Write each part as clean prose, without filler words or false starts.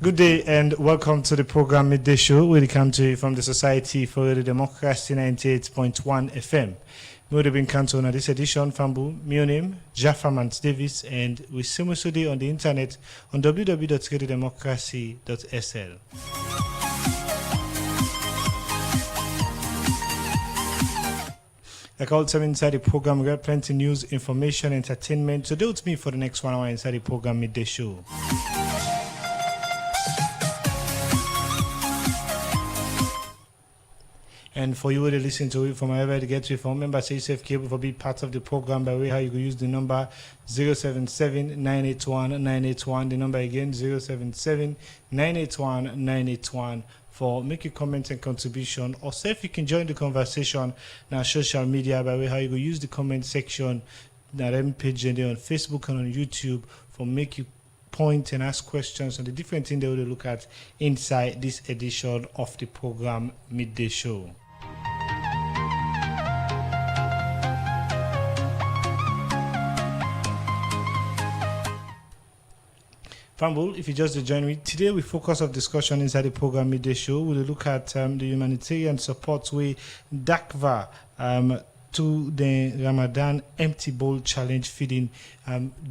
Good day and welcome to the program Midday Show. We come to you from the Society for the Democracy 98.1 FM. We will be on this edition from my name, Jaffa Mans Davis, and we simultaneously on the internet on www.democracy.sl. Like all seven inside the program, we got plenty news, information, entertainment. So do with me for the next 1 hour inside the program Midday Show. And for you to listen to it from wherever to get to it from, remember say yourself cable for be part of the program by way how you can use the number 077-981-981. The number again 077-981-981 for make your comment and contribution. Or say if you can join the conversation on our social media by way how you can use the comment section that page and on Facebook and on YouTube for make you point and ask questions on the different things they will look at inside this edition of the program Midday Show. Fambul, if you just join me, today we focus on discussion inside the program Midday Show. We'll look at the humanitarian support way DACVA to the Ramadan empty bowl challenge feeding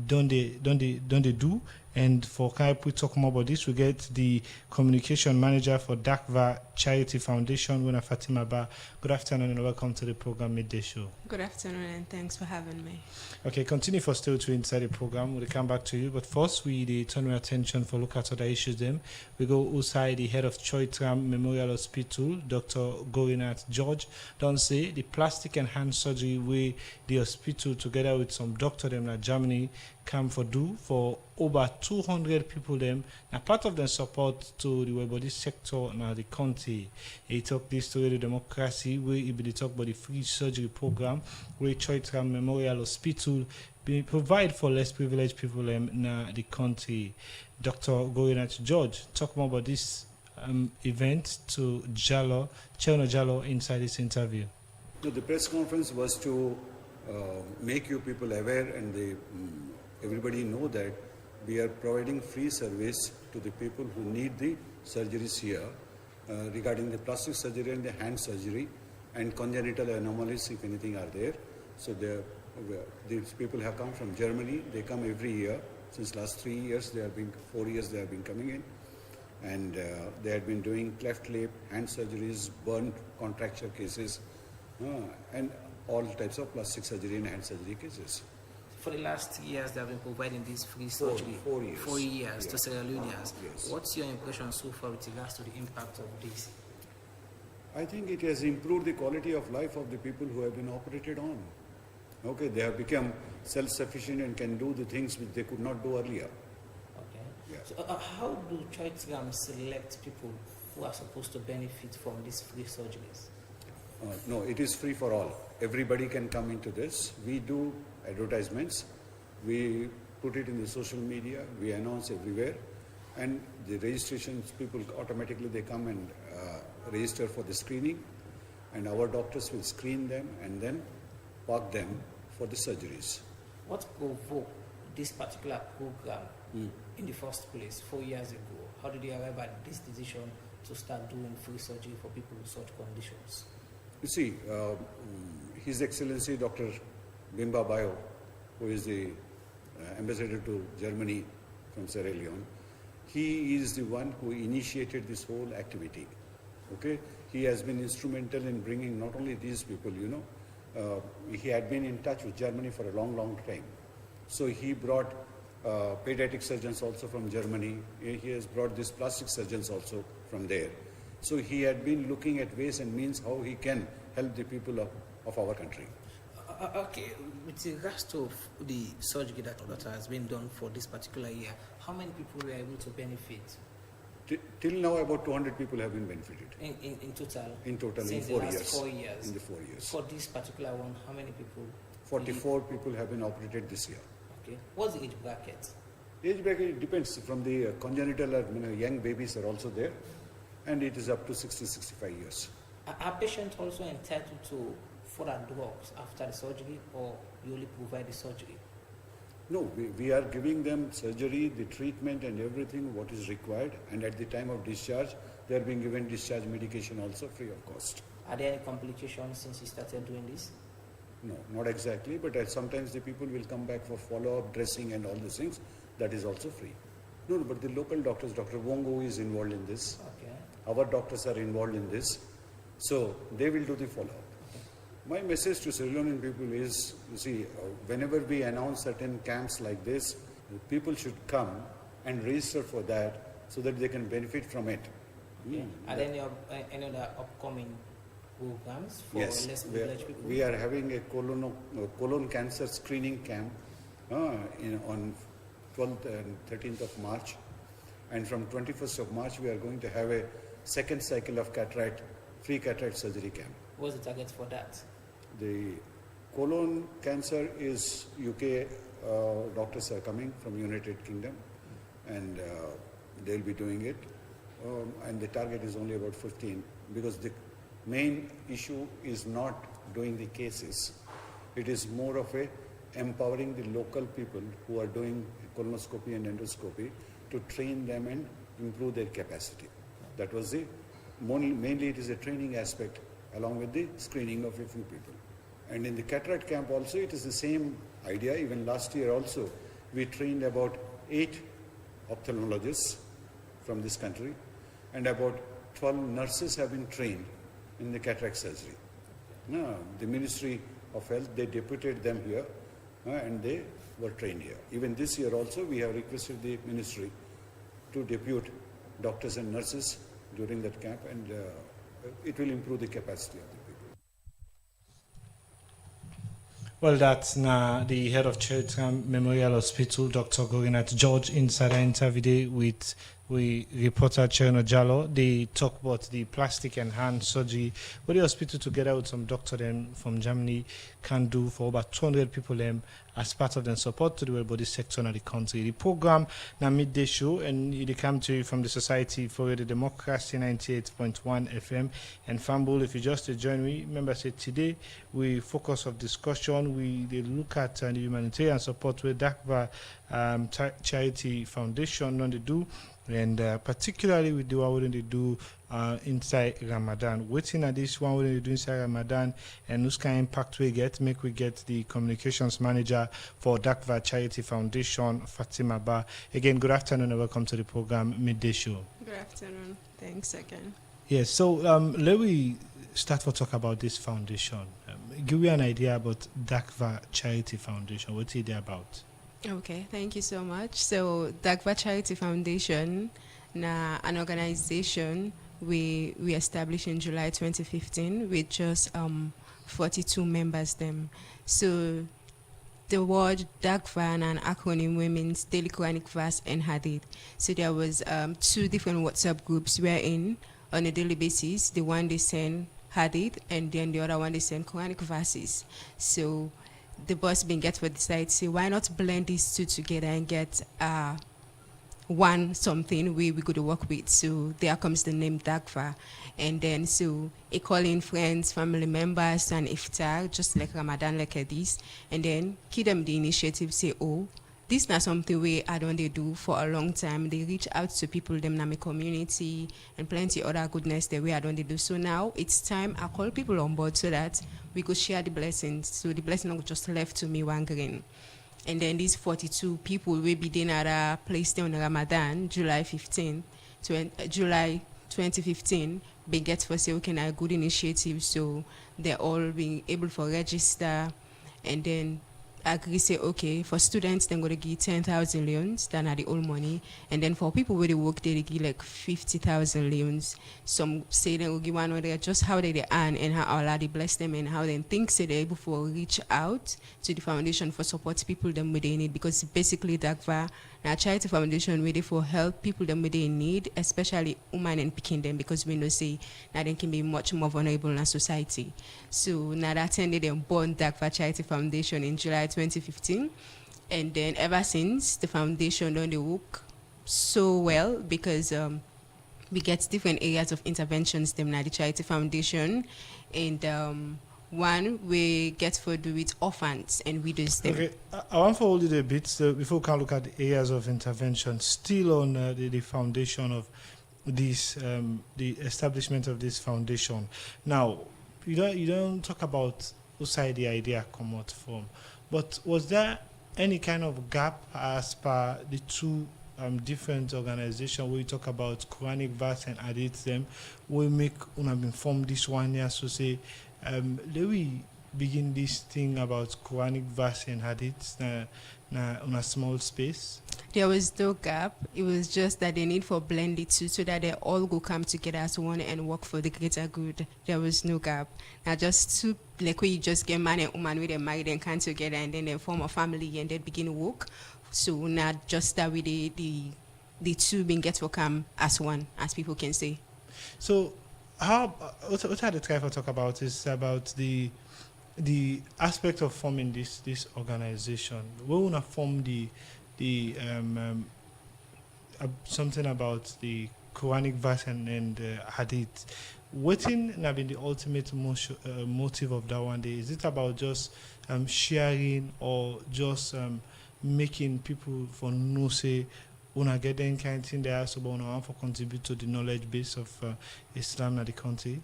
don't they do. And for Kaip, we talk more about this. We get the communication manager for DACVA Charity Foundation, Wuna Fatima Ba. Good afternoon and welcome to the program Midday Show. Good afternoon and thanks for having me. Okay, continue for still to inside the program. We'll come back to you. But first, we turn our attention for look at other issues. Them we go outside the head of Choi Tram Memorial Hospital, Dr. Gorinat George. Don't say the plastic and hand surgery way the hospital together with some doctor them in Germany come for do for over 200 people them. Now part of the support to the body sector now the country. He talk this to the democracy where he be talk about the free surgery program where Choi Tram Memorial Hospital be provide for less privileged people them na the country. Dr. Gorinat George talk more about this event to Cherno Jallo inside this interview. No, the press conference was to make you people aware and everybody know that we are providing free service to the people who need the surgeries here regarding the plastic surgery and the hand surgery and congenital anomalies if anything are there. So these people have come from Germany. They come every year. Since last 3 years, 4 years they have been coming in. And they had been doing cleft lip, hand surgeries, burn contracture cases, and all types of plastic surgery and hand surgery cases. For the last 3 years, they have been providing this free surgery. 4 years. 4 years to Sierra Leoneans. Yes. What's your impression so far with regards to the impact of this? I think it has improved the quality of life of the people who have been operated on. Okay, they have become self-sufficient and can do the things which they could not do earlier. Okay. Yeah. So how do Choi Tram select people who are supposed to benefit from these free surgeries? No, it is free for all. Everybody can come into this. We do advertisements. We put it in the social media. We announce everywhere. And the registrations, people automatically they come and register for the screening. And our doctors will screen them and then park them for the surgeries. What provoked this particular program in the first place 4 years ago? How did you arrive at this decision to start doing free surgery for people with such conditions? You see, His Excellency Dr. Bimba Bayo, who is the ambassador to Germany from Sierra Leone, he is the one who initiated this whole activity. Okay, he has been instrumental in bringing not only these people, he had been in touch with Germany for a long, long time. So he brought pediatric surgeons also from Germany. He has brought these plastic surgeons also from there. So he had been looking at ways and means how he can help the people of our country. Okay, with regards to the surgery that has been done for this particular year, how many people were able to benefit? Till now, about 200 people have been benefited. In total? In total, since in 4 the last years. 4 years. In the 4 years. For this particular one, how many people? 44 people have been operated this year. Okay. What's the age bracket? Age bracket depends. From the congenital, young babies are also there. And it is up to 60-65 years. Are patients also entitled to further drugs after the surgery, or you only provide the surgery? No, we are giving them surgery, the treatment and everything what is required, and at the time of discharge, they are being given discharge medication also free of cost. Are there any complications since you started doing this? No, not exactly, but sometimes the people will come back for follow-up, dressing and all these things. That is also free. No, but the local doctors, Dr. Wongo is involved in this. Okay. Our doctors are involved in this. So they will do the follow-up. My message to Sierra Leonean people is, you see, whenever we announce certain camps like this, people should come and register for that so that they can benefit from it. Okay. Are there any other upcoming programs for Yes, less privileged people? we are having a colon cancer screening camp on 12th and 13th of March. And from 21st of March, we are going to have a second cycle of free cataract surgery camp. What's the target for that? The colon cancer is UK doctors are coming from United Kingdom, and they'll be doing it. And the target is only about 15, because the main issue is not doing the cases. It is more of a empowering the local people who are doing colonoscopy and endoscopy to train them and improve their capacity. That was the mainly it is a training aspect along with the screening of a few people. And in the cataract camp also it is the same idea. Even last year also we trained about 8 ophthalmologists from this country, and about 12 nurses have been trained in the cataract surgery. Now, the Ministry of Health, they deputed them here and they were trained here. Even this year also we have requested the ministry to depute doctors and nurses during that camp, and it will improve the capacity of the people. Well, that's now the head of Charitram Memorial Hospital, Dr. Gorinath George, inside an interview with reporter Cherno Jallo. They talk about the plastic and hand surgery, what the hospital together with some doctor them from Germany can do for about 200 people them as part of their support to the well body sector in the country. The program now midday show, and it come to you from the Society for the Democracy 98.1 FM and Fambul. If you just join me, remember say today we focus of discussion. We look at the humanitarian support with DACVA Charity Foundation on the do. And particularly we do what they do inside Ramadan. Waiting at this one, what they do inside Ramadan, and whose kind of impact we get, make we get the communications manager for DACVA Charity Foundation, Fatima Ba. Again, good afternoon and welcome to the program Midday Show. Good afternoon. Thanks again. Yes, so let me start to talk about this foundation. Give me an idea about DACVA Charity Foundation. What is it about? Okay, thank you so much. So, DACVA Charity Foundation, an organization we established in July 2015 with just 42 members. Them. So, the word DACVA and an acronym means Daily Quranic Verse and Hadith. So, there was 2 different WhatsApp groups we're in on a daily basis. The one they send Hadith, and then the other one they send Quranic verses. So, the boss being get for decide say why not blend these 2 together and get one something we go to work with. So there comes the name DACVA, and then so I call in friends, family members and iftar just like Ramadan like this, and then give them the initiative say, oh, this is not something I don't they do for a long time. They reach out to people them in my community and plenty other goodness the way I don't they do. So now it's time I call people on board so that we could share the blessings. So the blessing not just left to me one green. And then these 42 people will be then at a place there on Ramadan, July 2015, they get for say okay, a good initiative. So they're all being able to register, and then agree say okay, for students they're gonna give 10,000 leones, that are the old money, and then for people where they work they give like 50,000 leones. Some say they will give 100, just how they earn and how Allah they bless them, and how they think say they're able to reach out to the foundation for support people them where they need, because basically DACVA a charity foundation where they for help people them where they need, especially women and picking them, because we know say that they can be much more vulnerable in our society. So now that ended them born DACVA Charity Foundation in July 2015, and then ever since the foundation done the work so well, because we get different areas of interventions them now the charity foundation, and one we get for do with orphans and widows them. Okay, I want to hold it a bit before we can look at the areas of intervention. Still on the foundation of this, the establishment of this foundation. Now, you don't talk about who side the idea come out from, but was there any kind of gap as per the two different organizations where we talk about Quranic verse and Hadith them? We make una been form this one year, so say let we begin this thing about Quranic verse and Hadith on a small space. There was no gap. It was just that they need for blend it too, so that they all go come together as one and work for the greater good. There was no gap. Now just two, like where you just get man and woman with them married and come together and then they form a family and then begin work. So not just that with the two being get to come as one, as people can say. So what I try to talk about is about the aspect of forming this organization. We want to form the something about the Quranic verse and Hadith. What have been the ultimate motive of that one day? Is it about just sharing or just making people for no say una get any kind of thing there so una want for contribute to the knowledge base of Islam in the country?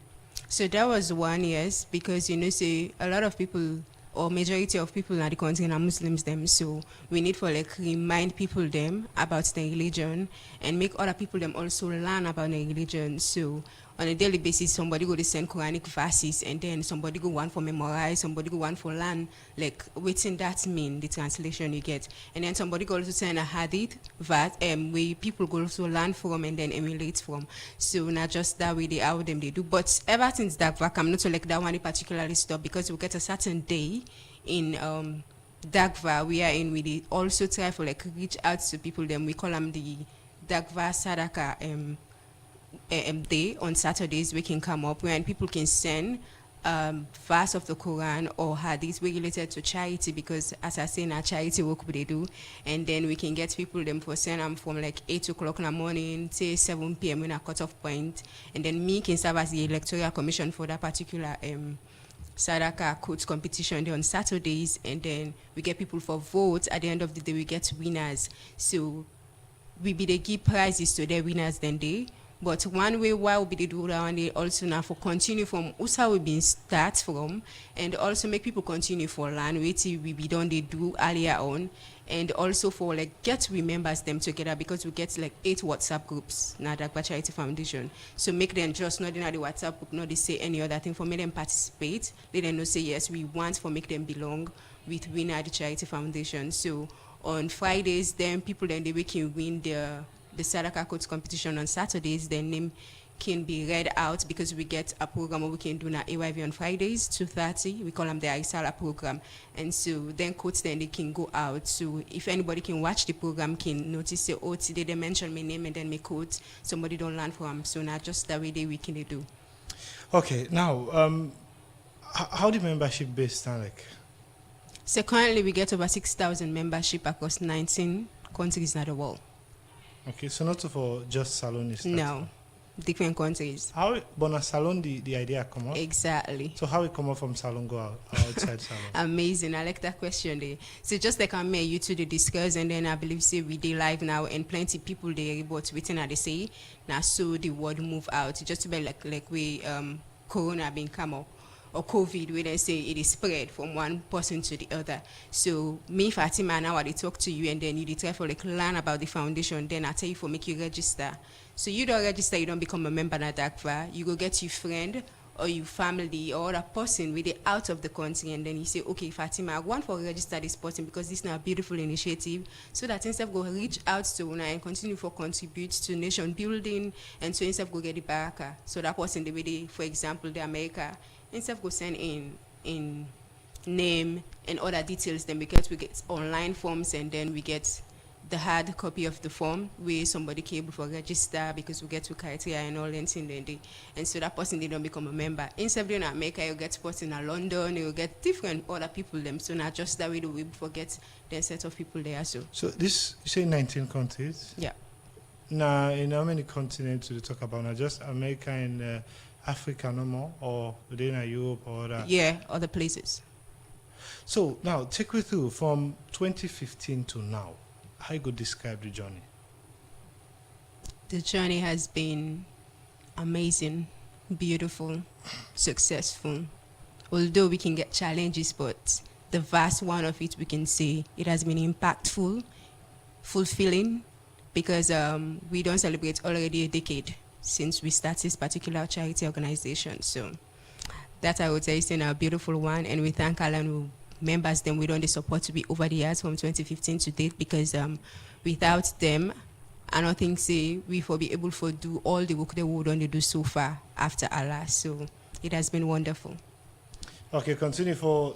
So that was 1 year, because say a lot of people or majority of people in the country are Muslims them, so we need for like remind people them about the religion and make other people them also learn about the religion. So on a daily basis, somebody go to send Quranic verses, and then somebody go one for memorize, somebody go one for learn, like waiting that mean the translation you get, and then somebody go also send a hadith that we people go also learn from and then emulate from. So not just that way they how them they do, but ever since that back, I'm not so like that one particularly stop, because we get a certain day in Dagva we are in, we also try for like reach out to people. Then we call them the Dagva Sadaka day on Saturdays. We can come up when people can send verse of the Quran or hadith related to charity, because as I say now charity work they do, and then we can get people them for send them from like 8 o'clock in the morning till 7 p.m. in a cutoff point, and then me can serve as the electoral commission for that particular Sadaka quotes competition there on Saturdays, and then we get people for votes. At the end of the day we get winners, so we be the give prizes to their winners then they. But one way why we be do that one day also now for continue from USA we been start from, and also make people continue for learn which we be done they do earlier on, and also for like get remembers them together, because we get like 8 WhatsApp groups now Dagba Charity Foundation. So make them just not in the WhatsApp group, not they say any other thing, for make them participate. Let them know say yes we want for make them belong with Winner the Charity Foundation. So on Fridays then people then they can win the Sadaka Quotes competition. On Saturdays, their name can be read out, because we get a program where we can do na AYV on Fridays, 2:30. We call them the Aisala program. And so then quotes then they can go out. So if anybody can watch the program, can notice say, oh, today they mention my name and then my quote, somebody don't learn from. So now just that way we can do. Okay, now how the membership base stand like? So currently we get over 6,000 membership across 19 countries in the world. Okay, so not for just Salon is No, different countries. How but a Salon the idea come up? Exactly. So how it come up from Salon go outside Salon? Amazing. I like that question there. So just like I met you two to discuss, and then I believe say we dey live now and plenty people there but waiting at the say now, so the word move out just to be like we corona been come up, or COVID, where they say it is spread from one person to the other. So me, Fatima, now I talk to you, and then you try for like learn about the foundation. Then I tell you for make you register. So you don't register, you don't become a member at Dagva. You go get your friend or your family or other person with it out of the country, and then you say, okay, Fatima, I want to register this person because this is now a beautiful initiative, so that instead of go reach out to Una and continue for contribute to nation building, and so instead of go get the baraka. So that person, the way they, for example, the America, instead of go send in name and other details, then because we get online forms, and then we get the hard copy of the form where somebody can able for register, because we get to criteria and all that thing then and so that person they don't become a member. Instead of doing America, you get person in London, you get different other people them. So not just that way we forget the set of people there. So this, you say 19 countries? Yeah. Now, in how many continents do you talk about? Now, just America and Africa no more, or within Europe or that? Yeah, other places. So now take me through from 2015 to now. How you could describe the journey? The journey has been amazing, beautiful, successful. Although we can get challenges, but the vast one of it, we can say it has been impactful, fulfilling, because we don't celebrate already a decade since we started this particular charity organization. So that I would say is a beautiful one, and we thank Alan members them with all the support to be over the years from 2015 to date, because without them, I don't think say we will be able to do all the work they would only do so far after Allah. So it has been wonderful. Okay, continue for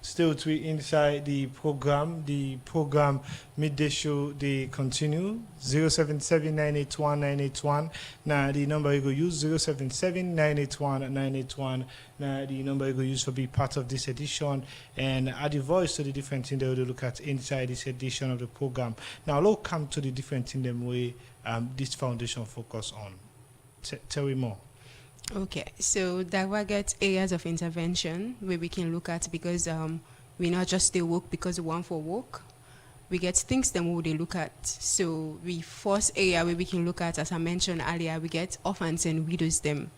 still to be inside the program. The program midday show they continue 077-981-981. Now the number you go use 077-981-981. Now the number you go use for be part of this edition and add the voice to the different thing they will look at inside this edition of the program. Now let's come to the different thing them way this foundation focus on. Tell me more. Okay, so there were get areas of intervention where we can look at, because we not just stay work because we want for work. We get things that we they look at. So we first area where we can look at, as I mentioned earlier, we get orphans and widows them.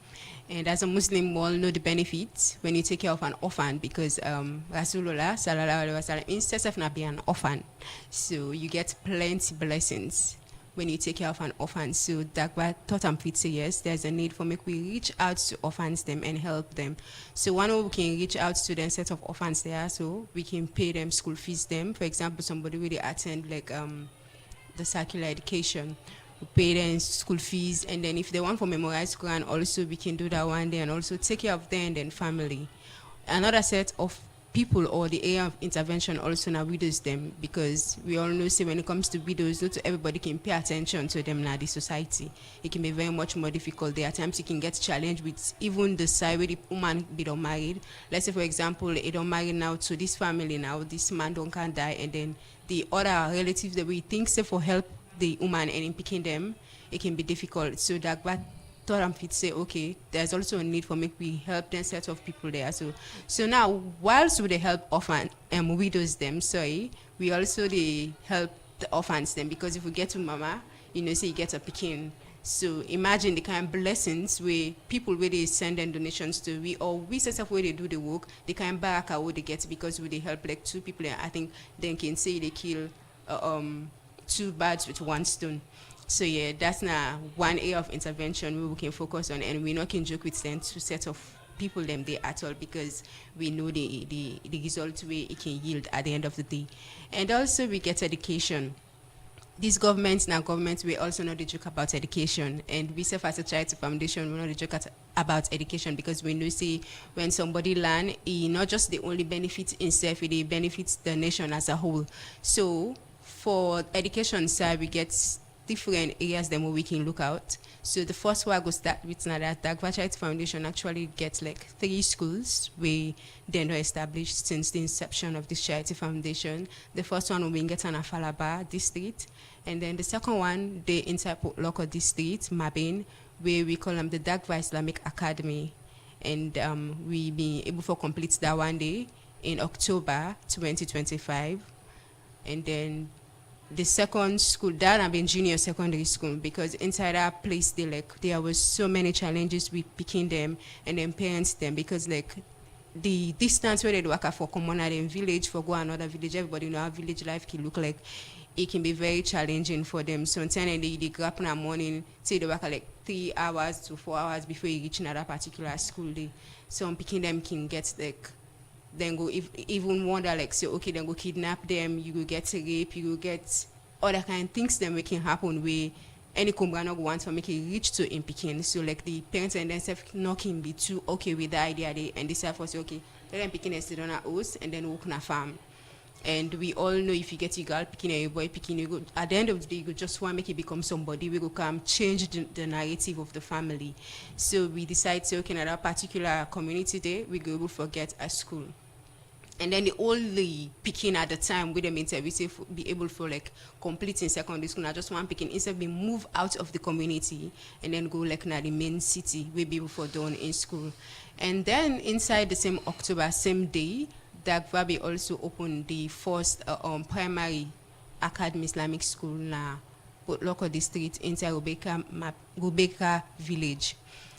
And as a Muslim, we all know the benefits when you take care of an orphan, because Rasulullah sallallahu alaihi wasallam instead of not being an orphan, so you get plenty blessings when you take care of an orphan. So Dagba thought and fit say yes, there's a need for make we reach out to orphans them and help them. So one way we can reach out to the set of orphans there, so we can pay them school fees them. For example, somebody really attend like the circular education, we pay them school fees, and then if they want for memorize Quran also we can do that one day, and also take care of them and then family. Another set of people or the area of intervention also now widows them, because we all know say when it comes to widows, not everybody can pay attention to them now the society. It can be very much more difficult. There are times you can get challenged with even the side where the woman be don't married. Let's say for example, they don't marry now to this family now, this man don't can die, and then the other relatives that we think say for help the woman and in picking them, it can be difficult. So that thought I'm fit say okay, there's also a need for make we help them set of people there. So now whilst we help orphan widows them, we also they help the orphans them, because if we get to mama, you know, say you get a picking. So imagine the kind of blessings where people where they send them donations to, we set up where they do the work, the kind of baraka where they get, because we they help like two people, I think they can say they kill two birds with one stone. So yeah, that's now one area of intervention we can focus on, and we're not can joke with them to set of people them there at all, because we know the result where it can yield at the end of the day. And also we get education. These governments we also know the joke about education, and we self as a charity foundation we know the joke about education, because we know say when somebody learn, it not just the only benefit himself, it benefits the nation as a whole. So for education side, we get different areas that we can look out. So the first one I go start with now that the Dagba Charity Foundation actually gets like 3 schools we then established since the inception of this charity foundation. The first one we get in Afalaba district, and then the second one the inside local district, Mabin, where we call them the Dagba Islamic Academy, and we be able to complete that one day in October 2025, and then the second school, that have been junior secondary school, because inside that place there was so many challenges with picking them and then parents them, because like the distance where they work for common and village for go another village, everybody know how village life can look like. It can be very challenging for them. So sometimes they grab up in the morning, say they work like 3 hours to 4 hours before you reach another particular school day. So picking them can get like, then go even wonder like say okay, then go kidnap them, you will get rape, you will get other kind of things that can happen where any Kumbrano wants to make it reach to in picking. So like the parents and themselves not can be too okay with the idea they, and they say for say okay, let them picking and sit on our house and then walk on a farm. And we all know if you get a girl picking and a boy picking, you go, at the end of the day, you just want to make it become somebody. We go come change the narrative of the family. So we decide to okay, in that particular community day, we go able to get a school. And then all the picking at the time with them interview be able for like completing secondary school. Now just one picking instead we move out of the community and then go like na the main city we be able for done in school. And then inside the same October, same day, Dagvabi also opened the first primary academy Islamic school na local district inside Rebecca village.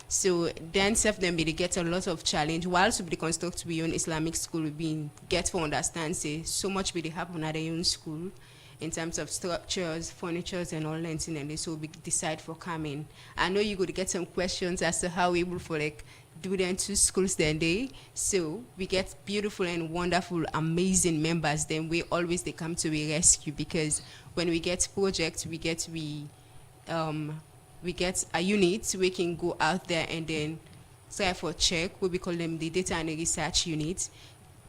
So then self them they get a lot of challenge whilst we construct we own Islamic school we been get for understand say so much we happen at their own school in terms of structures, furnitures and all that and they so we decide for coming. I know you go to get some questions as to how we able for like do them two schools then day. So we get beautiful and wonderful, amazing members then we always they come to a rescue because when we get projects we get a unit we can go out there and then try for check what we call them the data and research unit,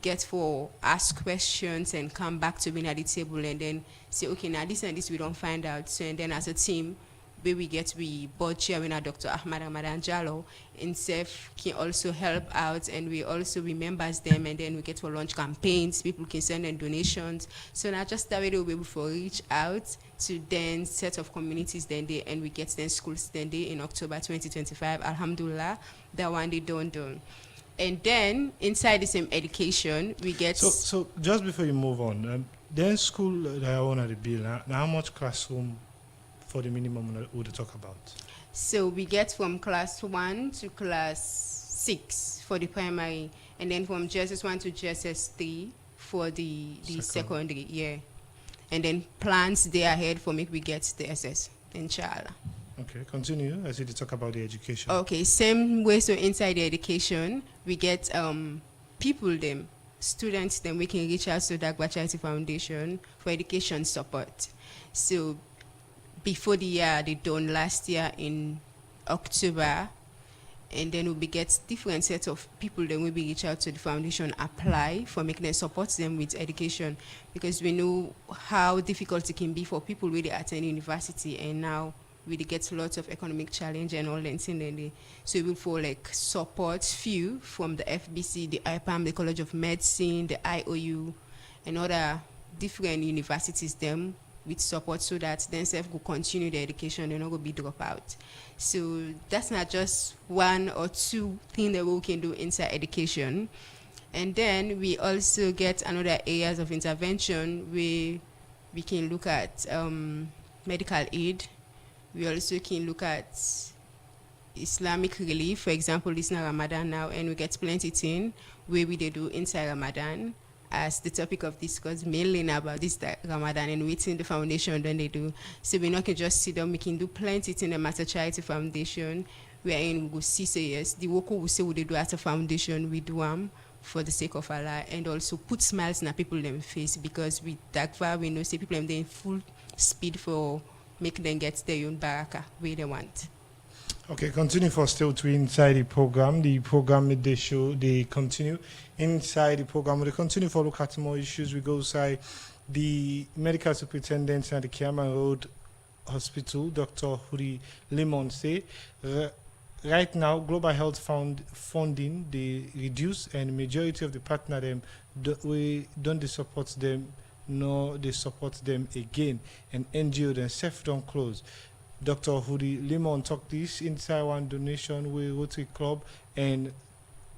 get for ask questions and come back to me at the table and then say okay now this and this we don't find out. So and then as a team where we get we board chairman Dr. Ahmad Ramadan Jallo and SEF can also help out and we also remembers them and then we get for launch campaigns, people can send in donations. So now just that way we'll be able to reach out to then set of communities then they and we get then schools then they in October 2025. Alhamdulillah, that one they don't. And then inside the same education we get So just before you move on, then school that I want to build now how much classroom for the minimum would you talk about? So we get from class 1 to class 6 for the primary, and then from JSS 1 to JSS 3 for the secondary, yeah. And then plans day ahead for me we get the SS, inshallah. Okay, continue as you talk about the education. Okay, same way so inside the education, we get people them, students then we can reach out to Dagba Charity Foundation for education support. So before the year they done last year in October, and then we get different sets of people then we reach out to the foundation, apply for making them support them with education because we know how difficult it can be for people really attend university and now we get lots of economic challenge and all that thing. So we will for like support few from the FBC, the IPAM, the College of Medicine, the IOU, and other different universities them with support so that then self will continue the education, they're not going to be drop out. So that's not just one or two things that we can do inside education. And then we also get another areas of intervention where we can look at medical aid. We also can look at Islamic relief. For example, this is Ramadan now, and we get plenty thing where we do inside Ramadan as the topic of discourse mainly now about this Ramadan and waiting the foundation then they do. So we not can just sit down, we can do plenty in the Master Charity Foundation wherein we go see say yes, the work we say we do at a foundation, we do for the sake of Allah and also put smiles in people them face because with Dagva we know say people them they in full speed for make them get their own baraka where they want. Okay, continue for still to inside the program. The program they show they continue inside the program. We continue for look at more issues. We go inside the medical superintendent at the Kiama Road Hospital, Dr. Huri Limon say right now global health funding they reduce and majority of the partner them we don't they support them nor they support them again and NGO then self don't close. Dr. Hudi Limon talked this inside one donation with Rotary Club and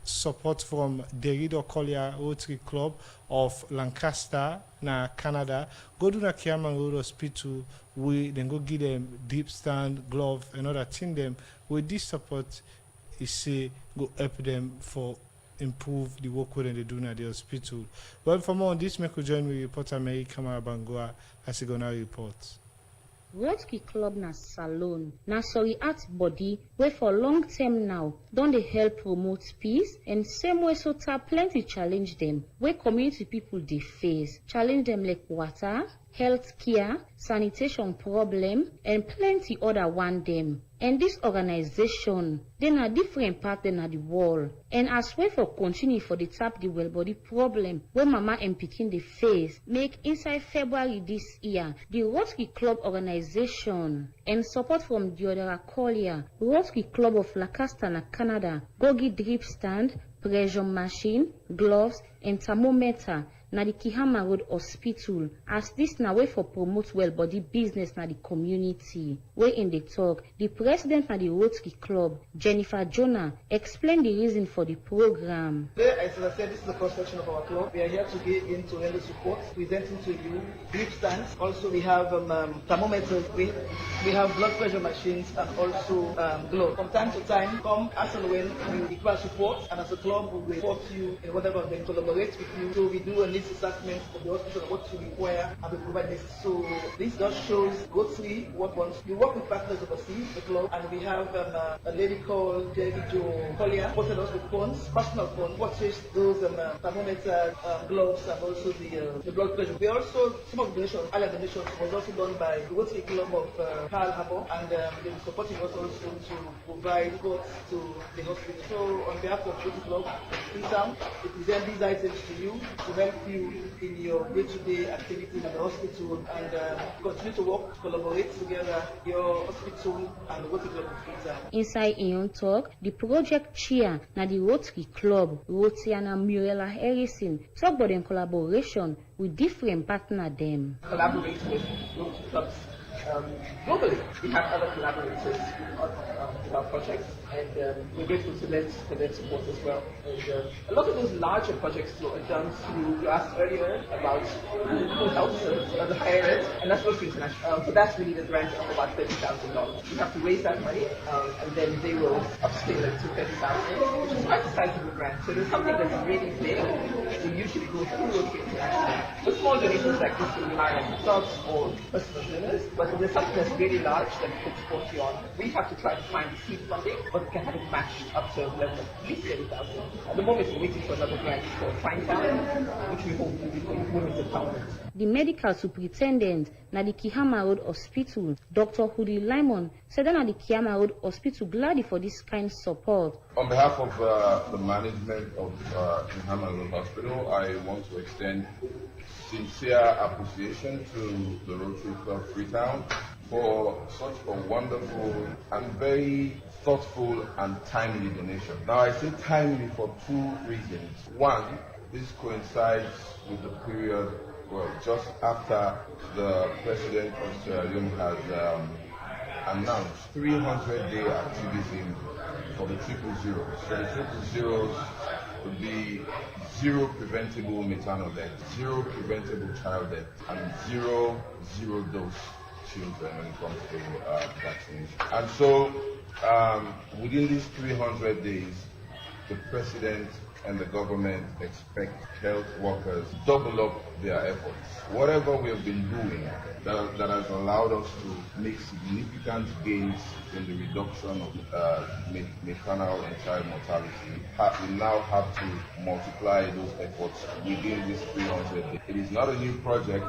support from Derido Collier Rotary Club of Lancaster, na Canada. Go to the Kiaman Road Hospital, we then go give them deep stand, glove, and other thing them. With this support, is say go help them for improve the work when they do at the hospital. Well, for more on this, make we join me reporter Mary Kamara Bangoa as he gonna report. Rotary Club na salon na sorry art body wey for long term now don dey help promote peace and same way so tap plenty challenge them wey community people dey face. Challenge them like water, health care, sanitation problem and plenty other one them. And this organization, they na different part than at the wall. And as way for continue for the tap the well body problem when mama and pikin they face, make inside February this year, the Rotary Club organization and support from the other Kolia, Rotary Club of Lancaster na Canada, go give drip stand, pressure machine, gloves, and thermometer na the Kihama Road Hospital, as this na way for promote well body business na the community. Where in the talk, the president na the Rotary Club, Jennifer Jonah, explained the reason for the program. Today, as I said, this is the cross-section of our club. We are here to give in to render support, presenting to you drip stands. Also, we have thermometers, we have blood pressure machines, and also gloves. From time to time, come as and when you require support, and as a club, we will support you in whatever we collaborate with you. So we do a needs assessment of the hospital, what you require, and we provide this. So this just shows Rotary what wants. We work with partners overseas, the club, and we have a lady called Debbie Jo Collier, supported us with funds, personal funds, purchased those thermometers, gloves, and also the blood pressure. We also, some of the donations, other donations was also done by the Rotary Club of Pearl Harbor, and they were supporting us also to provide goods to the hospital. So on behalf of Rotary Club, we present these items to you to help you in your day-to-day activities in the hospital, and continue to work, collaborate together, your hospital and the Rotary Club of Freetown. Inside Ion Talk, the project chair na the Rotary Club, Rotiana Murella Harrison, talk about in collaboration with different partner them. Collaborate with Rotary clubs globally. We have other collaborators on our projects, and we're grateful to them for their support as well. And a lot of those larger projects are done through, you asked earlier about who helps the higher ed, and that's Rotary International. For that, we need a grant of about $30,000. We have to raise that money, and then they will upscale it to $30,000, which is quite a sizable grant. So there's something that's really big. We usually go through Rotary International. For small donations like this, we rely on clubs or personal donors, but if there's something that's really large that we could support you on, we have to try to find the seed funding, but we can have it matched up to a level of at least 30,000. At the moment, we're waiting for another grant for Finetown, which we hope will be women's empowerment. The medical superintendent na the Kihama Road Hospital, Dr. Hudi Limon, said that na the Kihama Road Hospital glad for this kind support. On behalf of the management of Kihama Road Hospital, I want to extend sincere appreciation to the Rotary Club Freetown for such a wonderful and very thoughtful and timely donation. Now, I say timely for two reasons. One, this coincides with the period, well, just after the President of Sierra Leone has announced 300-day activism for the 000. So the 000 would be zero preventable maternal death, zero preventable child death, and zero dose children when it comes to vaccination. And so within these 300 days, the President and the government expect health workers to double up their efforts. Whatever we have been doing that has allowed us to make significant gains in the reduction of maternal and child mortality, we now have to multiply those efforts within this 300 days. It is not a new project.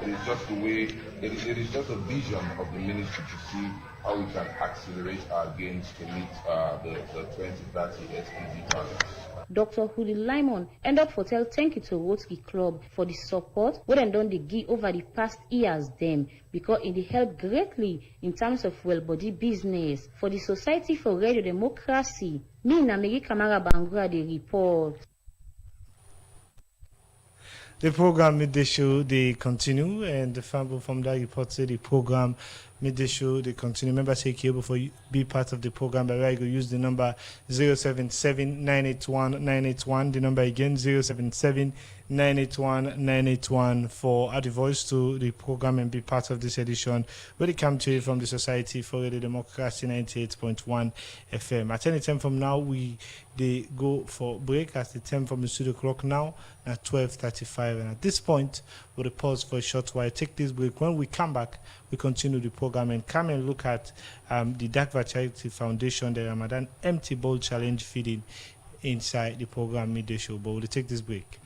It is just the way, it is just a vision of the ministry to see how we can accelerate our gains to meet the 2030 SDG targets. Dr. Hudi Limon end up for tell thank you to Rotary Club for the support what them done they give over the past years them, because it helped greatly in terms of well body business for the Society for Radio Democracy. Me na Mary Kamara Bangura the report. The program Midday Show, they continue, and the family from that report say the program Midday Show, they continue. Remember, say able for you be part of the program, but I go use the number 077-981-981. The number again 077-981-981 for add a voice to the program and be part of this edition. Where they come to you from the Society for Radio Democracy 98.1 FM. At any time from now, they go for break at the time from the studio clock now at 12:35. And at this point, we'll pause for a short while. Take this break. When we come back, we continue the program and come and look at the Dagva Charity Foundation, the Ramadan Empty Bowl Challenge feeding inside the program Midday Show. But we'll take this break.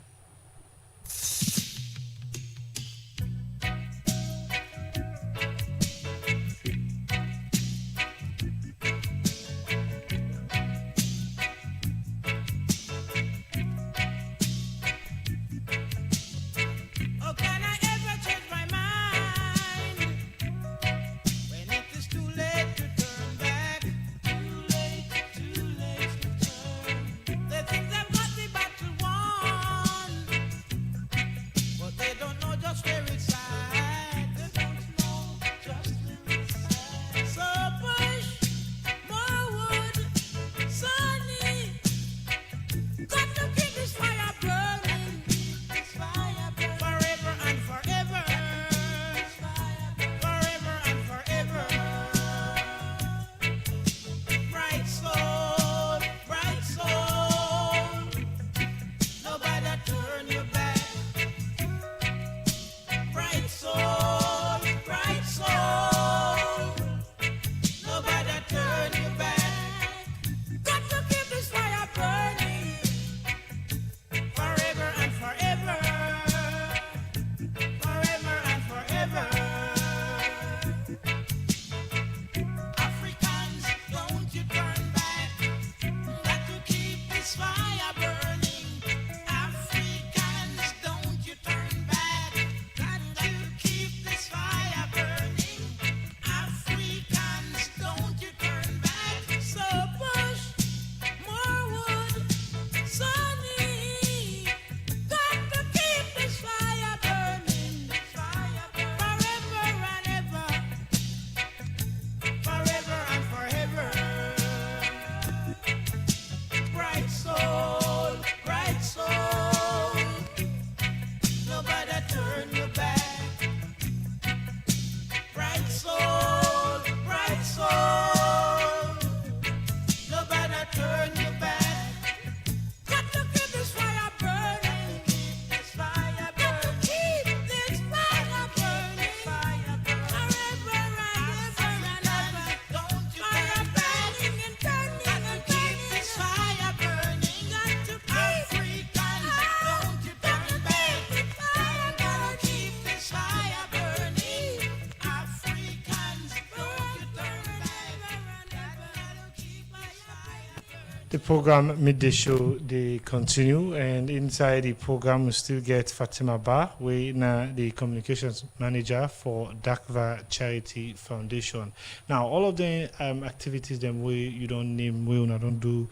The program Midday Show, they continue, and inside the program we still get Fatima Ba, we now the communications manager for Dakva Charity Foundation. Now, all of the activities them we you don't name, we don't do.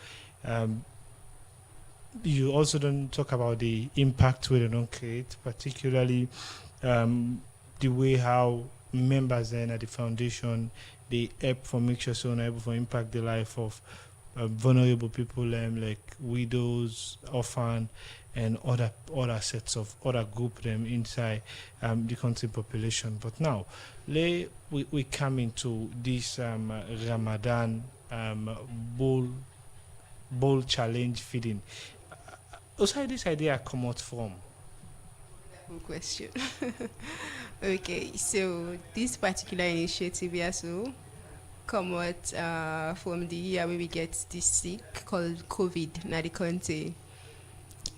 You also don't talk about the impact we don't create, particularly the way how members then at the foundation they help for make sure so able to impact the life of vulnerable people like widows, orphan, and other sets of other group them inside the country population. But now, we come into this Ramadan bowl challenge feeding. Also, this idea come out from? Good question. Okay, so this particular initiative also come out from the year where we get this sick called COVID in the country.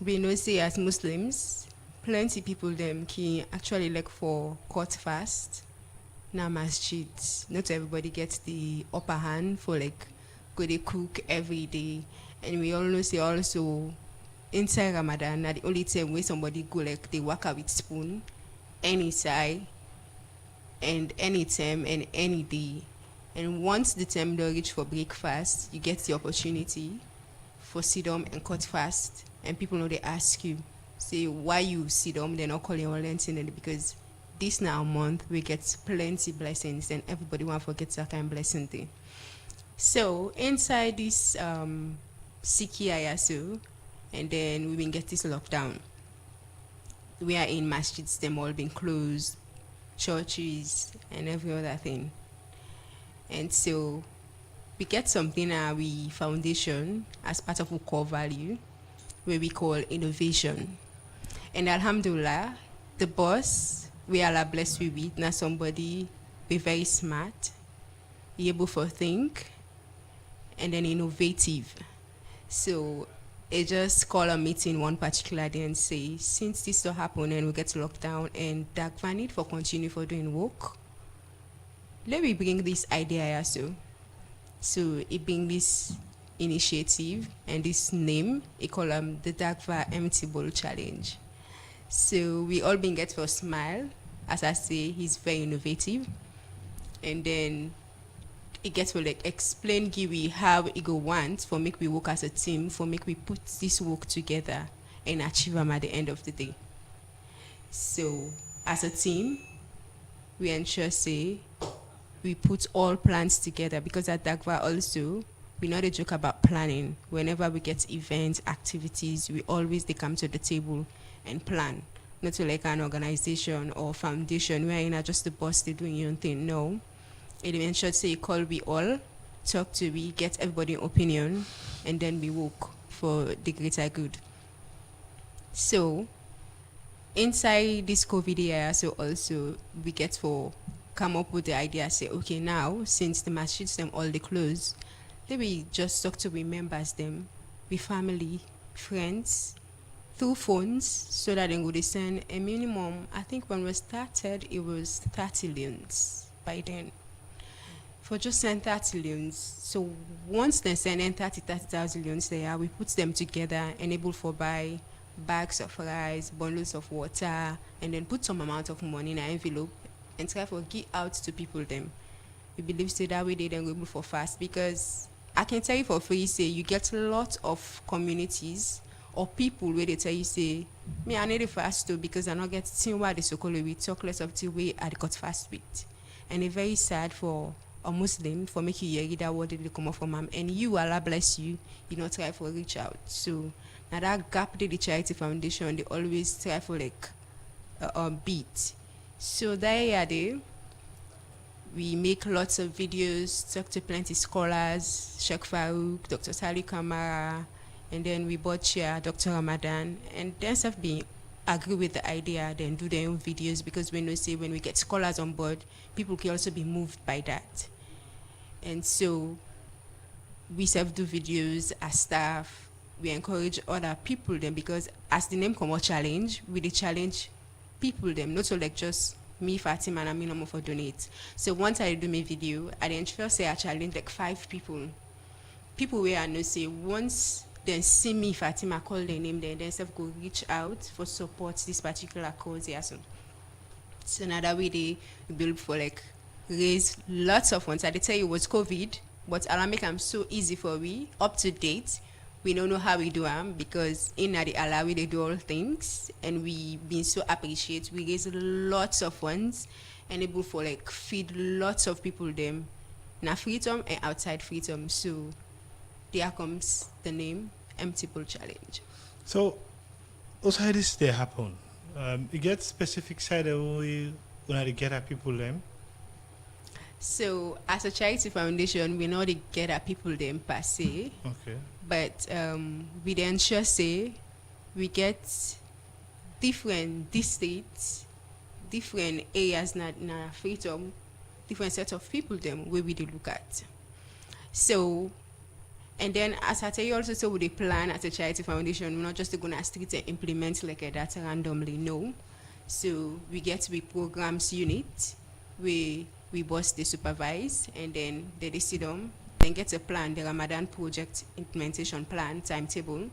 We know say as Muslims, plenty people them can actually like for cut fast na masjid. Not everybody gets the upper hand for like go they cook every day. And we all know say also inside Ramadan, na the only time where somebody go like they work out with spoon any side and any time and any day. And once the time they reach for breakfast, you get the opportunity for sit down and cut fast. And people know they ask you, say why you sit down, they're not calling all anything because this now a month we get plenty blessings and everybody want to forget that kind of blessing thing. So inside this Siki Ayasu, and then we been get this lockdown. We are in masjids, them all been closed, churches and every other thing. And so we get something we foundation as part of our core value where we call innovation. And alhamdulillah, the boss we are blessed with now somebody be very smart, able to think, and then innovative. So it just call a meeting one particular day and say, since this will happen and we get locked down and Dakva need for continue for doing work, let me bring this idea also. So it bring this initiative and this name, it call the Dakva Empty Bowl Challenge. So we all been get for smile. As I say, he's very innovative. And then it gets to like explain give we how it go want for make we work as a team, for make we put this work together and achieve them at the end of the day. So as a team, we ensure say we put all plans together because at Dakva also we not a joke about planning. Whenever we get events, activities, we always they come to the table and plan. Not to like an organization or foundation where you're not just the boss they doing your own thing. No. It ensures say call we all, talk to we, get everybody opinion, and then we work for the greater good. So inside this COVID era, so also we get for come up with the idea, say, okay, now since the masjids them all they close, let me just talk to we members them, we family, friends, through phones, so that they would send a minimum. I think when we started, it was 30 loans by then. For just send 30 loans. So once they send in 30,000 loans there, we put them together, enable for buy bags of rice, bundles of water, and then put some amount of money in an envelope and try for give out to people them. We believe so that way they then go able for fast because I can tell you for free, say you get a lot of communities or people where they tell you say, me I need it fast too because I not get seen why the so-called we talk less of the way I got fast with. And it's very sad for a Muslim for making you hear that word they come up from him. And you, Allah bless you, you not try for reach out. So now that gap the Charity Foundation, they always try for like beat. So there they we make lots of videos, talk to plenty scholars, Sheikh Farouk, Dr. Sali Kamara, and then we bought chair Dr. Ramadan, and then have been agree with the idea, then do their own videos because when we say when we get scholars on board, people can also be moved by that. And so we self do videos as staff. We encourage other people then because as the name come out challenge, we the challenge people them, not so like just me, Fatima, and I'm for donate. So once I do my video, I then first say I challenge like 5 people people where I know say once they see me Fatima call their name, then self go reach out for support this particular cause here. So another way they build for like raise lots of funds. I did tell you it was COVID, but I'll make them so easy for we up to date. We don't know how we do them because in the Alawi they do all things, and we been so appreciate. We raise lots of funds and able for like feed lots of people them na freedom and outside freedom. So there comes the name Empty Bowl Challenge. So, also how this day happen? You get specific side of we when they get at people them. So as a charity foundation, we know they get at people them per se. Okay. But we then ensure say we get different districts, different areas na freedom, different set of people them where we dey look at. So and then as I tell you also, so with the plan as a charity foundation, we're not just gonna street and implement like that randomly, no. So we get to be programs unit, we boss they supervise, and then they sit down, then get a plan, the Ramadan project implementation plan, timetable.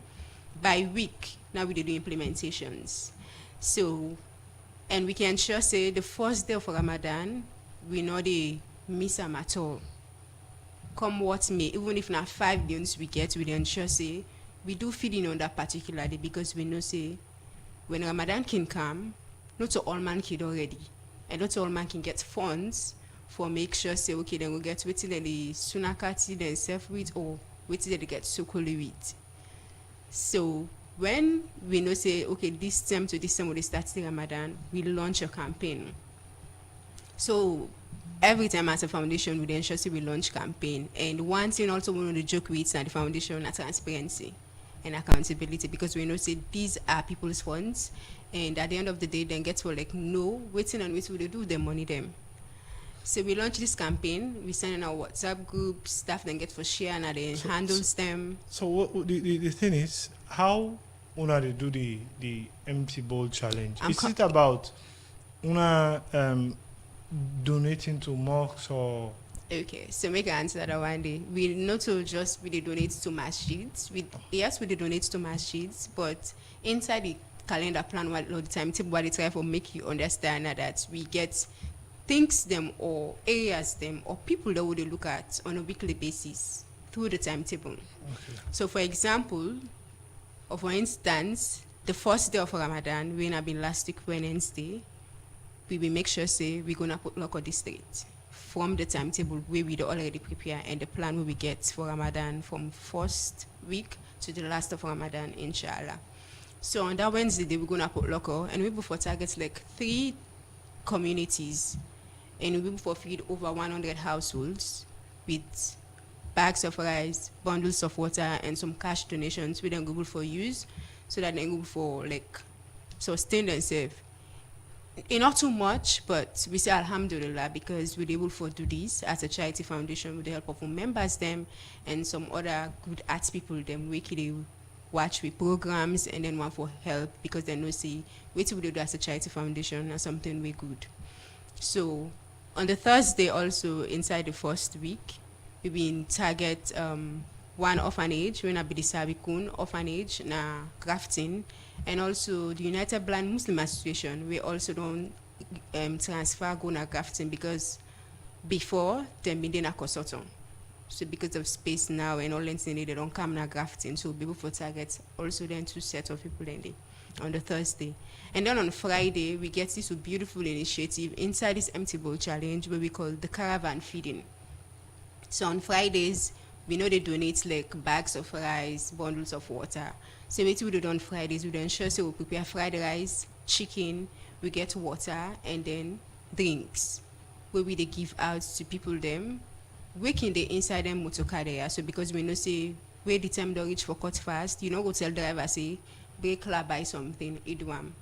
By week, now we do implementations. So, and we can ensure say the first day of Ramadan, we know they miss them at all. Come what may, even if not 5 days we get, we ensure say we do feeding on that particular day because we know say when Ramadan can come, not all man can already, and not all man can get funds for make sure say okay then we get waiting then the sunakati then self with or waiting then they get sukuli with. So when we know say okay this time to this time when they start the Ramadan, we launch a campaign. So every time as a foundation we ensure say we launch campaign, and one thing also we want to joke with at the foundation is transparency and accountability, because we know say these are people's funds, and at the end of the day then get to like know waiting and waiting they do the money them. So we launch this campaign, we send in our WhatsApp group, staff then get for share and then handles them. So what the thing is, how una they do the empty bowl challenge? Is it about una donating to mosques or? Okay, so make an answer that one day. We not to just really donate to masjids. Yes, we donate to masjids, but inside the calendar plan, what the timetable, what they try for make you understand that we get things them or areas them or people that would look at on a weekly basis through the timetable. Okay. So for example, or for instance, the first day of Ramadan, when I've been last week Wednesday, we will make sure say we're gonna put local district from the timetable where we already prepare and the plan we get for Ramadan from first week to the last of Ramadan, inshallah. So on that Wednesday, we're gonna put local, and we for targets like 3 communities, and we will feed over 100 households with bags of rice, bundles of water, and some cash donations we then go for use, so that they go for like sustain themselves. Not too much, but we say alhamdulillah because we're able to do this as a charity foundation with the help of our members them and some other good arts people them weekly watch with programs and then one for help because they know see what we do as a charity foundation or something we good. So on the Thursday also inside the first week we been target one orphanage, when I be the Sabikun orphanage na Grafton, and also the United Blind Muslim Association. We also don't transfer go na Grafton because before them been in a Kosoton. So because of space now and all that they don't come na Grafton. So people for target also then 2 sets of people in on the Thursday. And then on Friday we get this beautiful initiative inside this empty bowl challenge where we call the caravan feeding. So on Fridays we know they donate like bags of rice, bundles of water. So what we do on Fridays, we ensure so we prepare fried rice, chicken, we get water, and then drinks, where we they give out to people them, waking the inside them motorcar there. So because we know say where the time they reach for cut fast, you know go tell driver say break la buy something, idwam.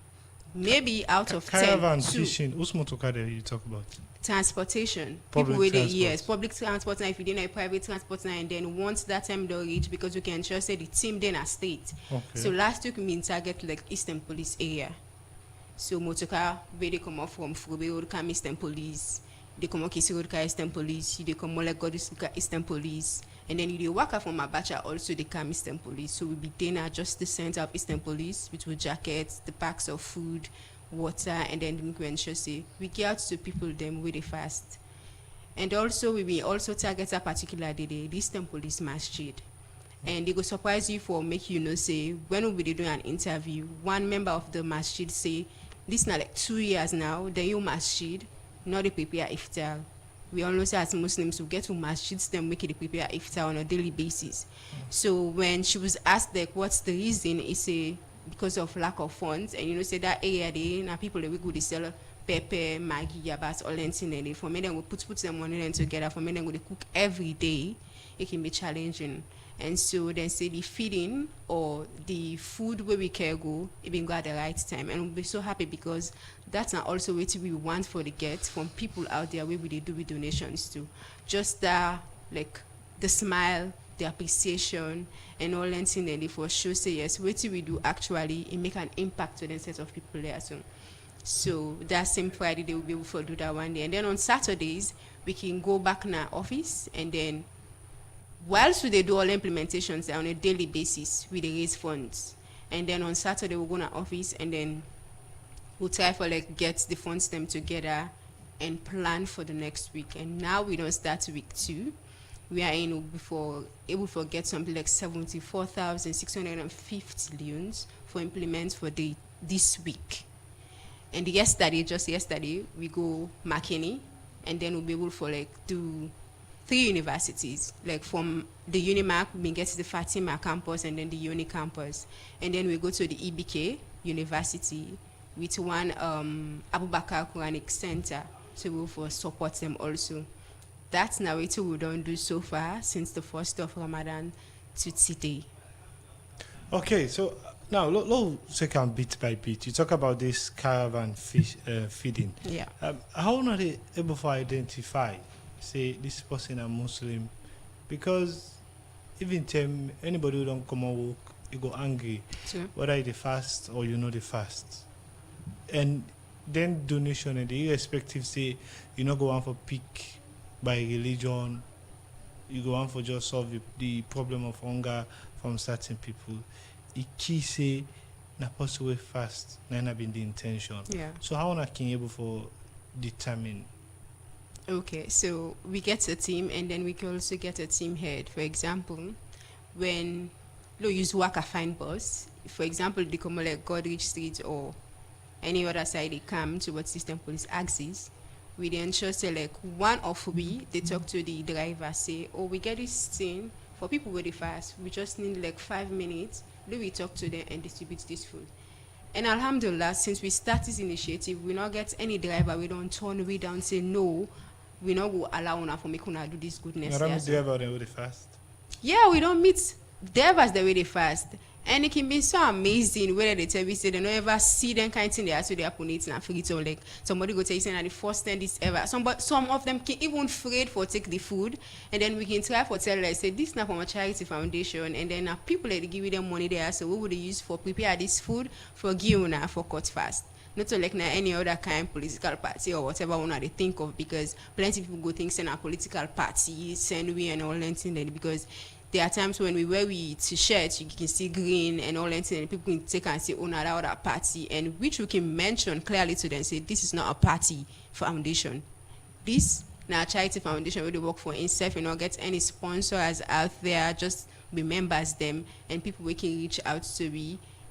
Maybe out of 10, caravan 2. fishing. Who's motorcar there you talk about? Transportation. Public People with the transport. yes, public transport now if you didn't have private transport now, and then once that time they reach because we can ensure say the team then are state. Okay. So last week we mean target like Eastern Police area. So motorcar where they come up from Frobe Road come Eastern Police, they come up Kisi Road Eastern Police, they come more like Godis Eastern Police, And then you work from Abacha also they come Eastern Police. So we be there at just the center of Eastern Police with jackets, the packs of food, water, and then we ensure say we get out to people them really fast. And also we will also target a particular day the Eastern Police Masjid. And they go surprise you for make you know say when we be doing an interview, one member of the masjid say this now like 2 years now, the you masjid, not the prepare iftar. We all know say as Muslims we get to masjids them make it prepare iftar on a daily basis. So when she was asked like what's the reason, he say because of lack of funds, and you know say that area there now people we go to sell pepper, Maggi, yabas, all and thing. For me then we put some money then together. For me then we cook every day. It can be challenging. And so then say the feeding or the food where we can go, it been go at the right time. And we'll be so happy because that's not also what we want for the get from people out there where we they do with donations to. Just like the smile, the appreciation and all that thing then they for sure say yes, what we do actually it make an impact to the set of people there. So that same Friday they will be able to do that one day. And then on Saturdays we can go back in our office and then whilst they do all implementations on a daily basis, we raise funds. And then on Saturday, we'll go to office and then we'll try for like get the funds them together and plan for the next week. And now we don't start week 2. We are able to get something like 74,650 loans for implement for this week. And just yesterday, we go Makeni and then we'll be able to like do 3 universities, like from the Unimac, we get to the Fatima campus and then the Uni campus. And then we go to the EBK University with one Abubakar Quranic Center to go for support them also. That's now what we don't do so far since the 1st of Ramadan to today. Okay, so now let's take on bit by bit. You talk about this caravan feeding. Yeah. How are they able to identify say this person a Muslim? Because even time anybody who don't come and work, you go angry, Sure. whether they fast or you know they fast. And then donation and the irrespective say you not go on for pick by religion, you go on for just solve the problem of hunger from certain people. It key say na possible fast, na been the intention. Yeah. So how na can able for determine? Okay, so we get a team and then we can also get a team head. For example, when you use work a fine boss, for example, they come like Godrich Street or any other side they come to what System Police axis, we then ensure say like one of they talk to the driver, say, oh, we get this thing for people very fast. We just need like 5 minutes. Then we talk to them and distribute this food. And alhamdulillah, since we start this initiative, we not get any driver, we don't turn we down say no, we not go allow una for make una do this goodness. You don't meet driver very fast. Yeah, we don't meet drivers the way they fast. And it can be so amazing whether they tell me say they don't ever see them kind of thing they are so they happen it and forget to like somebody go tell you saying that the first time this ever. Some of them can even afraid for take the food and then we can try for tell like say this now from a charity foundation and then people like they give them money there so what would they use for prepare this food for give una for cut fast. Not to like na any other kind of political party or whatever one they think of because plenty of people go think send a political party, send we and all that thing because there are times when we wear t-shirts, you can see green and all that, and people can take and say, oh, no, that other party, and which we can mention clearly to them, say, this is not a party foundation. This now a charity foundation where they work for itself, you know, get any sponsors out there, just remembers them, and people we can reach out to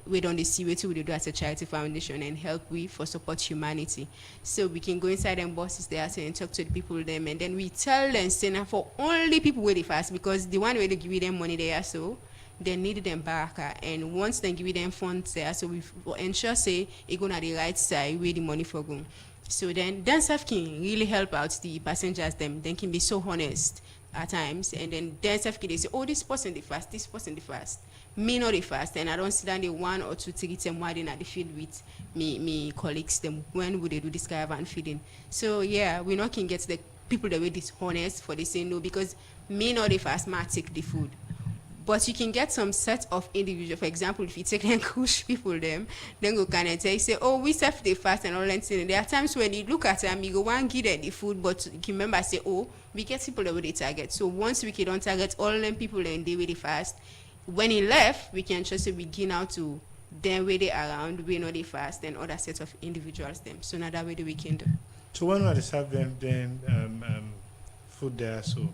we don't see what we do as a charity foundation and help we for support humanity. So we can go inside them buses there and talk to the people them and then we tell them say now for only people where they fast because the one way they give them money there so they need them baraka and once they give them funds there so we ensure say it go on the right side where the money for go. So then self can really help out the passengers them can be so honest at times and then self can they say oh this person they fast, this person they fast. Me not the fast and I don't sit down the 1 or 2 3 them while in at the field with me colleagues them when would they do this caravan feeding. So yeah, we not can get the people that were dishonest for the saying no because me not the fast ma take the food. But you can get some set of individual. For example, if you take and push people them, then go kind of tell you say, oh, we self the fast and all that thing. There are times when you look at them, you go one give them the food, but you can remember say, oh, we get people that they target. So once we can don't target all them people then they really fast. When he left, we can just say begin out to then where they around, we know they fast, and other sets of individuals them. So now that way the weekend. So when we serve them then food there, so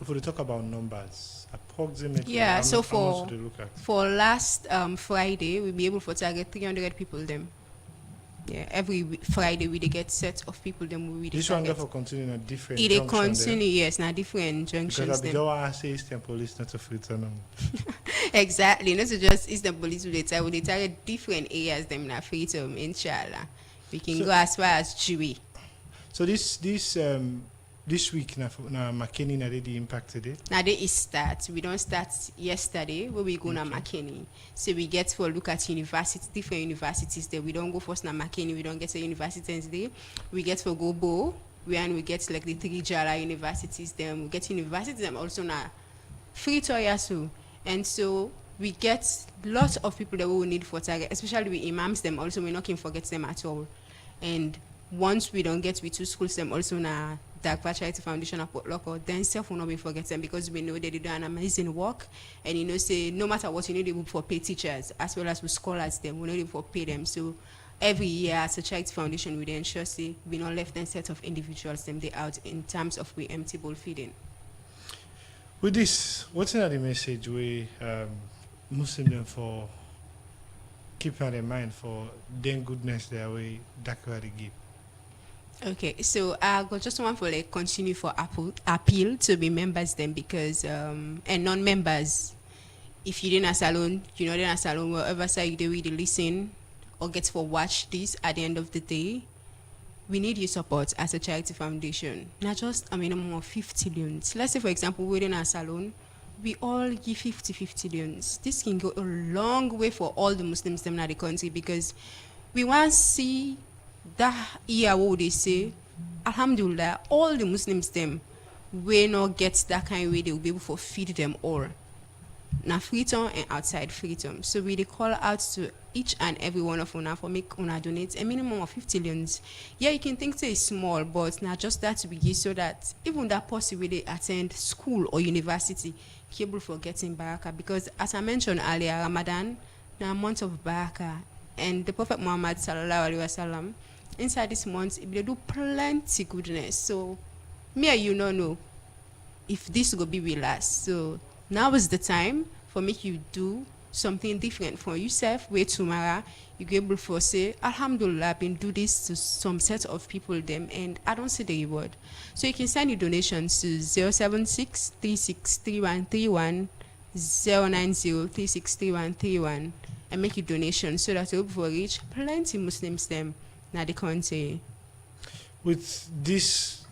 if we talk about numbers, approximately Yeah, so how much do they look at? for last Friday, we'll be able to target 300 people them. Yeah, every Friday we dey get set of people them we dey This one target. therefore continue in a different It dey junction there. continue, yes, now different junctions Because I them. don't want to say Eastern Police not to free them. Exactly, not to just Eastern Police we dey target different areas them na freedom, inshallah. We can So- go as far as Chewy. So this week na McKinney na dey impacted it. Now they is start. We don't start yesterday where we go na McKinney. So we get to look at universities, different universities there. We don't go first na McKinney, we don't get to universities there. We get to go Bo, when we get like the three Jala universities then we get universities and also na Free so. And so we get lots of people that we will need for target, especially with imams them also we not can forget them at all. And once we don't get with two schools them also na Dagba Charity Foundation at Port Local, then self will not be forget them because we know that they do an amazing work. And you know, say no matter what you need them for pay teachers as well as with scholars them, we know them for pay them. So every year as a Charity Foundation we then ensure say we not left them set of individuals them they out in terms of we empty bowl feeding. With this, what's another message we Muslim them for keeping in mind for then goodness their way Dakar they give? Okay, so I got just one for like continue for appeal to be members then because and non-members, if you didn't a salon, you know, then a salon wherever side you do really listen or get for watch this at the end of the day, we need your support as a charity foundation. Not just a minimum of 50 loans. Let's say for example within our salon, we all give 50 loans. This can go a long way for all the Muslims them in the country because we want to see that year what they say, alhamdulillah, all the Muslims them will not get that kind of way they will be able to feed them all. Now freedom and outside freedom. So we dey call out to each and every one of una for make una donate a minimum of 50 loans. Yeah, you can think it's small, but not just that to begin so that even that person will attend school or university able for getting barakah. Because as I mentioned earlier, Ramadan na a month of barakah, and the Prophet Muhammad sallallahu alaihi wasallam inside this month they do plenty goodness. So me and you no know if this will be with us. So now is the time for make you do something different for yourself. Where tomorrow you be able to say, alhamdulillah, I've been do this to some set of people them and I don't see the reward. So you can send your donations to 076 363131 090 363131 and make your donation so that you'll be able to reach plenty Muslims them now the country. With this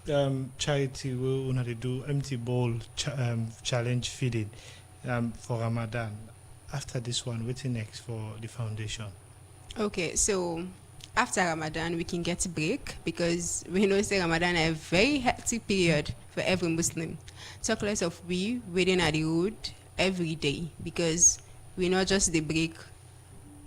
charity we una dey do empty bowl challenge feeding for Ramadan. After this one, what's next for the foundation? Okay, so after Ramadan we can get a break because we know say Ramadan is a very hectic period for every Muslim. Talk less of we waiting at the road every day because we not just the break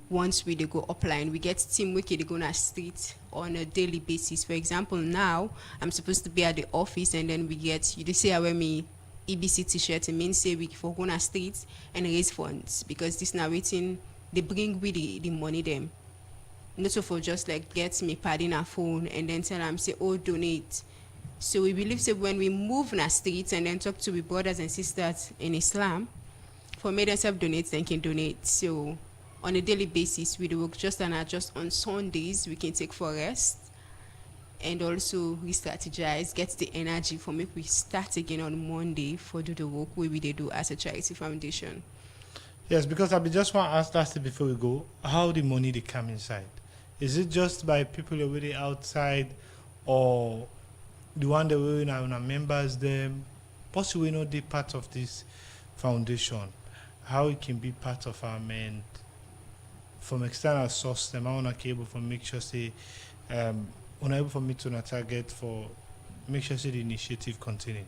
once we dey go upline, we get team we can go on a street on a daily basis. For example, now I'm supposed to be at the office and then we get you dey say I wear me EBC t-shirt. It means say we for go on a street and raise funds because this now waiting they bring with the money them. Not so for just like get me pad in a phone and then tell them say oh donate. So we believe say when we move in a street and then talk to we brothers and sisters in Islam, for me themselves donate then can donate. So on a daily basis, we do work just and adjust on Sundays. We can take for rest and also re-strategize, get the energy for make we start again on Monday for do the work we do as a charity foundation. Yes, because I just want to ask lastly before we go, how the money they come inside? Is it just by people already outside or the one that we are members them? Possibly not be part of this foundation. How it can be part of our men from external source them I wanna able for make sure say unable for me to not target for make sure say the initiative continue.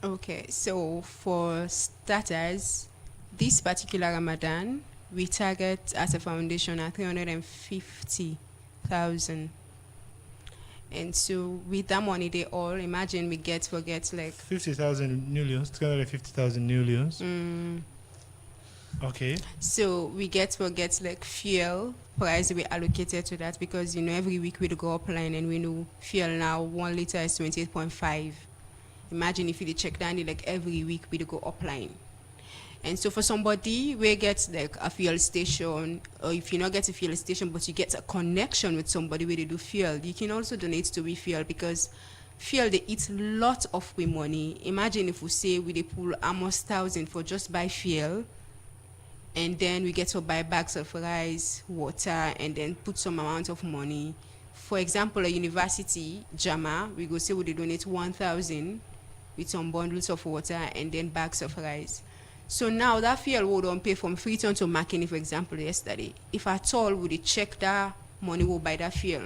Okay, so for starters, this particular Ramadan, we target as a foundation at 350,000. And so with that money, they all imagine we get like 50,000 millions, 350,000 millions. Okay. So we get like fuel price we allocated to that, because every week we go upline and we know fuel now 1 liter is 28.5. Imagine if you check down like every week we go upline. And so for somebody we get like a fuel station, or if you not get a fuel station but you get a connection with somebody where they do fuel, you can also donate to we fuel, because fuel they eat lot of we money. Imagine if we say we they pull almost 1,000 for just buy fuel, and then we get to buy bags of rice, water, and then put some amount of money. For example, a university, JAMA, we go say we they donate 1,000 with some bundles of water and then bags of rice. So now that fuel we don't pay from Freetown to Makini, for example, yesterday. If at all we dey check that money will buy that fuel,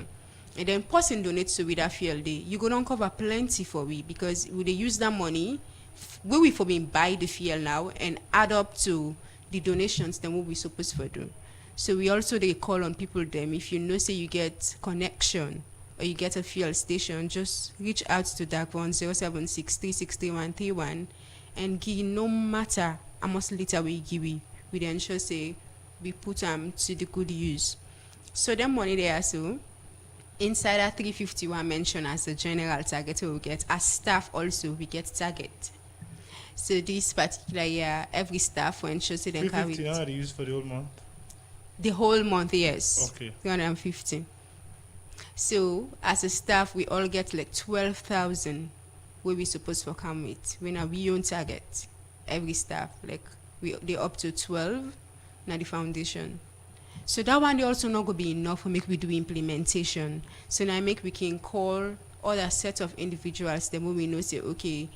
and then person donates to with that fuel day, you go don't cover plenty for we, because we dey use that money where we for being buy the fuel now and add up to the donations then what we supposed to do. So we also they call on people them, if you know say you get connection or you get a fuel station, just reach out to that one 076363131 and give, no matter how much liter we give we then ensure say we put them to the good use. So them money there, so inside that 351 mentioned as a general target we get, as staff also we get target. So this particular year, every staff will ensure say they carry 350 now are used for the whole month. the whole month, yes. Okay. 350. So as a staff, we all get like 12,000 where we supposed to come with. When we own target, every staff, like they up to 12 now the foundation. So that one they also not gonna be enough for make we do implementation. So now make we can call other set of individuals then when we know say okay,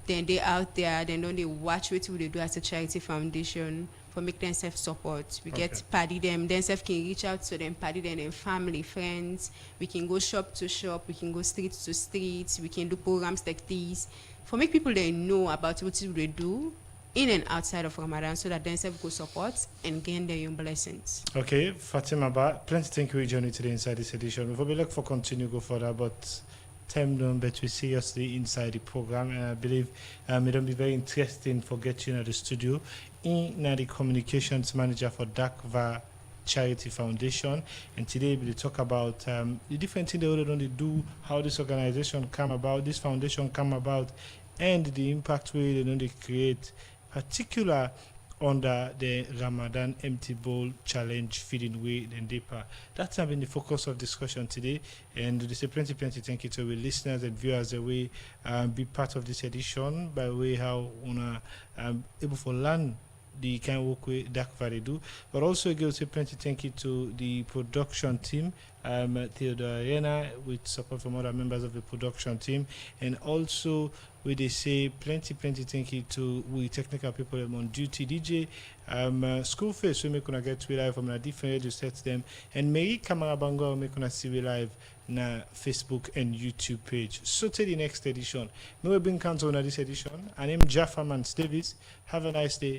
then they out there, then don't they watch what they do as a charity foundation for make them self support. We get paddy them, then self can reach out to them, paddy them and family, friends. We can go shop to shop, we can go street to street, we can do programs like these for make people they know about what they do in and outside of Ramadan, so that then self go support and gain their own blessings. Okay, Fatima Ba, plenty thank you for joining today inside this edition. We'll be like for continue go further, but time done, but we seriously inside the program, and I believe it'll be very interesting for getting you at the studio in the communications manager for Dakva Charity Foundation, and today we'll talk about the different things they already do, how this organization come about, this foundation come about, and the impact way they create, particular under the Ramadan Empty Bowl Challenge feeding way and deeper. That's been the focus of discussion today, and we say plenty thank you to our listeners and viewers that we be part of this edition by way how una able for learn the kind of work with Dakva they do, but also again say plenty thank you to the production team, Theodore Arena with support from other members of the production team, and also we they say plenty thank you to we technical people on duty, DJ School Face we make una get we live from a different radio sets them, and Mary Camera Bango make una see we live na Facebook and YouTube page. So till the next edition, may we bring counsel on this edition. And I'm Jaffa Mans Davis. Have a nice day.